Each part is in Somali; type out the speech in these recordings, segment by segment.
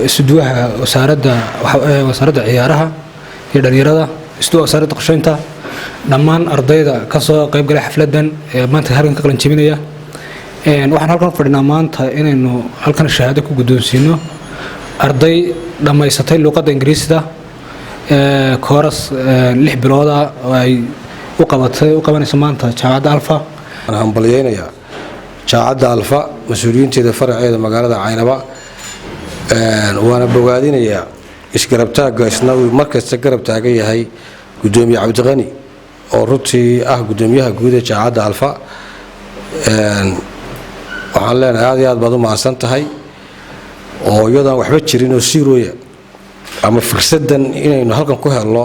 isduwaha wasaaradda ciyaaraha iyo dhalinyarada isduwaha wasaaradda qorsheynta dhammaan ardayda ka soo qayb galay xafladan maanta halkan ka qalin jebinaya waxaan halkan fadhinaa maanta inaynu halkan shahaado ku guddoonsiino arday dhammaysatay luqadda ingiriisida kooras 6 bilood ah oo ay u qabanayso maanta jaamacadda alfa waxaan hambalyeynaya jaamacadda alfa mas'uuliyiinteeda faraceeda magaalada Caynaba waana bogaadinaya isgarabtaaga isna markasta garab taagan yahay gudoomiye Cabdiqani oo runtii ah gudoomiyaha guud ee jaamacadda alfa waxaan leenahay aad baad u mahadsan tahay oo iyadoo waxba jirin oo siirooya ama fursadan inaynu halkan ku helno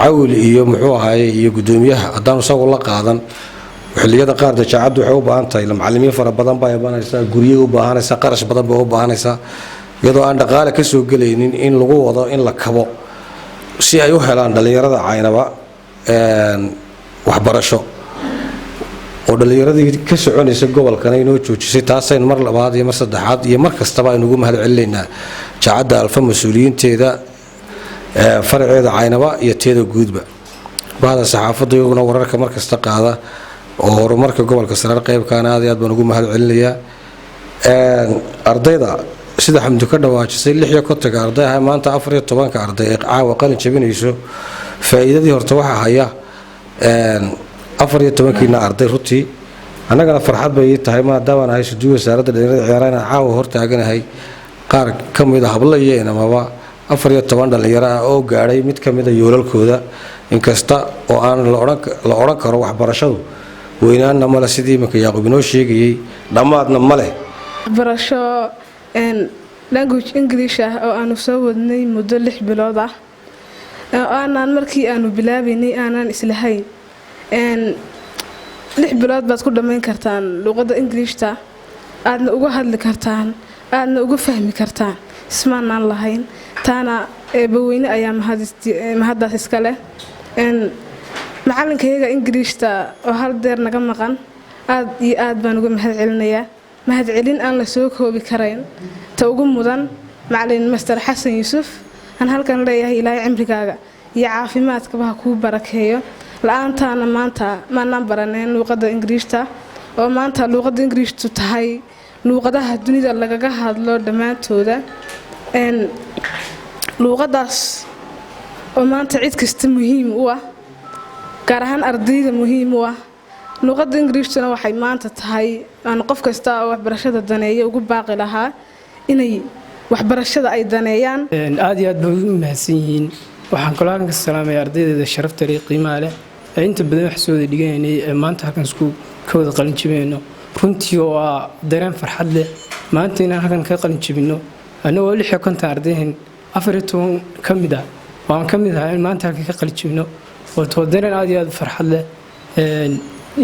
cawl iyo muxuu ahaayay iyo gudoomiyaha hadaan soo la qaadan xilliyada qaar jaamacaddu waxay u baahan tahay macallimiin fara badan baa imanaysa guriyo u baahanaysa qarash badan baa u baahanaysa iyadoo aan dhaqaale ka soo galaynin in lagu wado in la kabo si ay u helaan dhalinyarada Caynaba waxbarasho oo dhalinyaradii ka soconaysa gobolkan ay noo joojisay taasayna mar labaad iyo mar saddexaad iyo mar kastaba aynu ugu mahad celinayna jaamacadda alfa mas'uuliyiinteeda faraceeda Caynaba iyo teeda guudba baada saxaafadda iyaguna wararka mar kasta qaada oo horumarka gobolka Saraar qaybkaan aad baan ugu mahad celinayaa ardayda sida xamdu ka dhawaajisay 6 arday ah maanta 14 arday caawa qalin jabinayso faa'iidadii horta waxa haya 14 arday rutii anagana farxad bay tahay maadaama aan hayso duwa wasaaradda dhalinyarada ciyaaraha caawa hortaaganahay qaar kamid ah habla iyo inamaba 14 dhalinyaro ah oo gaaray mid kamid ah yoolalkooda inkasta oo aan la oran karo waxbarashadu weynaana mala sidii marka Yaaqub inoo sheegayay dhamaadna male barasho language English ah oo aanu soo wadnay muddo 6 bilood ah oo aanan markii aanu bilaabaynay aanan islahayn 6 bilood baad ku dhameyn kartaan luqadda Ingiriishta aadna uga hadli kartaan aadna uga fahmi kartaan ismaanaan lahayn taana eebaweyne ayaa mahadaas iska leh macallinkayga Ingiriishta oo hal deer naga maqan aad baan uga mahad celinayaa mahad celin aan la soo koobi karayn ta ugu mudan macallin Master Xasan Yuusuf aan halkan leeyahay ilaahay cimrigaaga iyo caafimaadkaba ha kuu barakeeyo la'aantaana maanta maanaan baraneen luqadda Ingiriishta oo maanta luqadda Ingiriishtu tahay luqadaha dunida lagaga hadlo dhamaantooda luqadaas oo maanta cid kasta muhiim u ah gaar ahaan ardayda muhiim u ah luqadda Ingiriishtuna waxay maanta tahay aan qof kasta oo waxbarashada daneeyo ugu baaqi lahaa inay waxbarashada ay daneeyaan aad iyo aad baan u mahadsan yihiin waxaan kula ka salaamayaa ardayda sharafta iyo qiimaha leh inta badan wax soo dhiganay maanta halkan isku ka wada qalin jabino runtii oo dareen farxad leh maanta inaan halkan ka qalin jabino anagoo 6 ardayhin 14 kamid ah waan kamid ahay maanta halkan ka qalin jabino oo dareen aad iyo aad farxad leh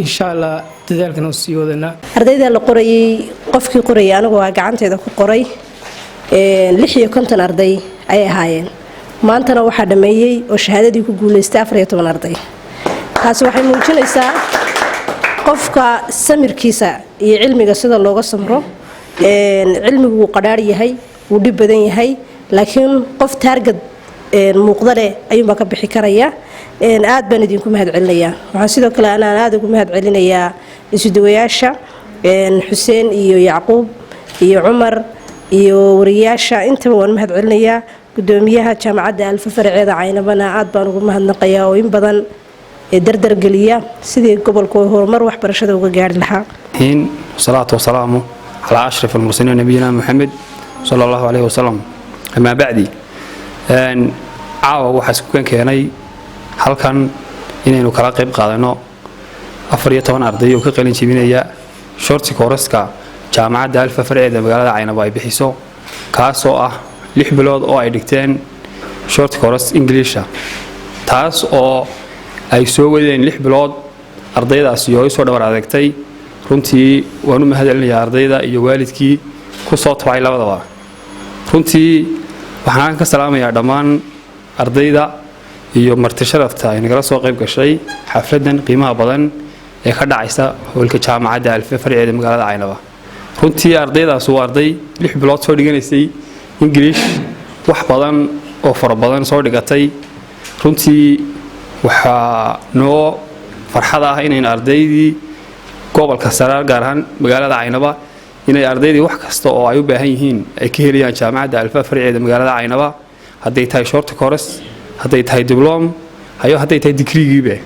insha Allah dadaalkan oo sii wadana ardayda la qorayay qofkii qorayay anigu waa gacanteeda ku qoray 6 arday ay ahaayeen maantana waxa dhameeyay oo shahaadadii ku guuleystay 14 arday taas waxay muujinaysaa qofka samirkiisa iyo cilmiga sida looga samro cilmigu uu qadhaar yahay uu dib badan yahay laakiin qof target muuqda leh ayuu ka bixi karaya aad baan idinku mahad celinayaa waxaan sidoo kale aan aad ugu mahad celinayaa isuduwayaasha Xuseen iyo Yaaqub iyo Umar iyo wariyaasha inta waan mahad celinayaa gudoomiyaha jaamacadda alfa faraceeda Caynabana aad baan ugu mahadnaqayaa oo in badan dardar galiya sidii gobolku horumar waxbarashada uga gaari lahaa salaatu wasalaamu ala ashraf al-mursalin nabiyina Muhammad sallallahu alayhi wasallam ama bacdi caawa waxa isku keenay halkan inaynu kala qayb qaadano 14 arday oo ka qalin jabinaya short course-ka jaamacadda alfa faraceeda magaalada Caynaba ay bixiso kaas oo ah 6 bilood oo ay dhigteen short course English taas oo ay soo wadeen 6 bilood ardaydaas iyo soo dhawr adeegtay runtii waan u mahad celinayaa ardayda iyo waalidkii ku soo tabay labadaba runtii waxaan ka salaamayaa dhammaan ardayda iyo marti sharafta ay nagala soo qayb gashay xafladan qiimaha badan ee ka dhacaysa howlka jaamacadda alfa faraceeda magaalada Caynaba runtii ardaydaas waa arday 6 bilood soo dhiganaysay English wax badan oo fara badan soo dhigatay runtii waxa noo farxad ah inay ardaydii gobolka Saraar gaar ahaan magaalada Caynaba inay ardaydii wax kasta oo ay u baahan yihiin ay ka helayaan jaamacadda Alfa farceeda magaalada Caynaba hadday tahay short course hadday tahay diploma hayo hadday tahay degree-giiba